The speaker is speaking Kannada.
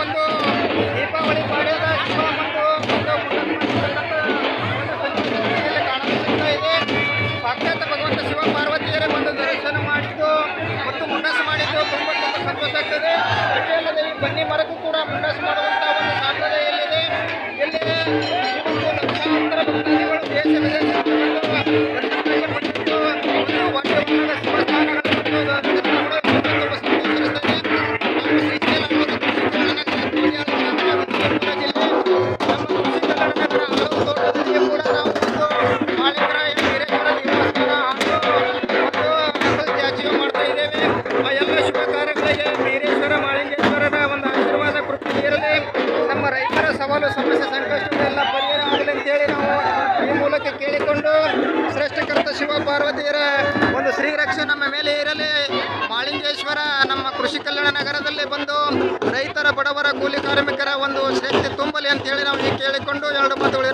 ಒಂದು ದೀಪಾವಳಿ ಪಾಡ್ಯದ ಶುಭ ಒಂದು ಕಾಣಲು ಸಿಗ್ತಾ ಇದೆ. ಸಾಕ್ಷಾತ್ ಭಗವಂತ ಶಿವ ಪಾರ್ವತಿಯರೇ ಬಂದು ದರ್ಶನ ಮಾಡಿದ್ದು ಮತ್ತು ಮುಂಡಾಸು ಮಾಡಿದ್ದು ತುಂಬ ಸಂತೋಷ ಆಗ್ತದೆ. ಅಷ್ಟೇ ಅಲ್ಲದೆ ಈ ಬನ್ನಿ ಮರಕ್ಕೂ ಕೂಡ ಮುಂಡಾಸು ಮಾಡುವಂತಹ ಒಂದು ಸಾಂಪ್ರದಾಯ ಇಲ್ಲಿದೆ. ಇಲ್ಲಿ ಈ ಒಂದು ಲಕ್ಷಾಂತರ ಭಕ್ತಾದಿಗಳು ದೇಶ ವಿದೇಶದಿಂದ ಬಂದು ಒಂದು ವಾದ್ಯವರ್ಣದ ಶಿವಸ್ಥಾನಗಳನ್ನು ಸವಾಲು ಸಮಸ್ಯೆ ಸಂಕಷ್ಟಗಳೆಲ್ಲ ಪರಿಹಾರ ಆಗಲಿ ಅಂತೇಳಿ ನಾವು ಈ ಮೂಲಕ ಕೇಳಿಕೊಂಡು ಶ್ರೇಷ್ಠಕರ್ತ ಶಿವ ಪಾರ್ವತಿಯರ ಒಂದು ಶ್ರೀರಕ್ಷೆ ನಮ್ಮ ಮೇಲೆ ಇರಲಿ. ಮಾಳಿಂಗೇಶ್ವರ ನಮ್ಮ ಕೃಷಿ ಕಲ್ಯಾಣ ನಗರದಲ್ಲಿ ಬಂದು ರೈತರ ಬಡವರ ಕೂಲಿ ಕಾರ್ಮಿಕರ ಒಂದು ಶಕ್ತಿ ತುಂಬಲಿ ಅಂತೇಳಿ ನಾವು ಈ ಕೇಳಿಕೊಂಡು ಎರಡು ಮಾತುಗಳು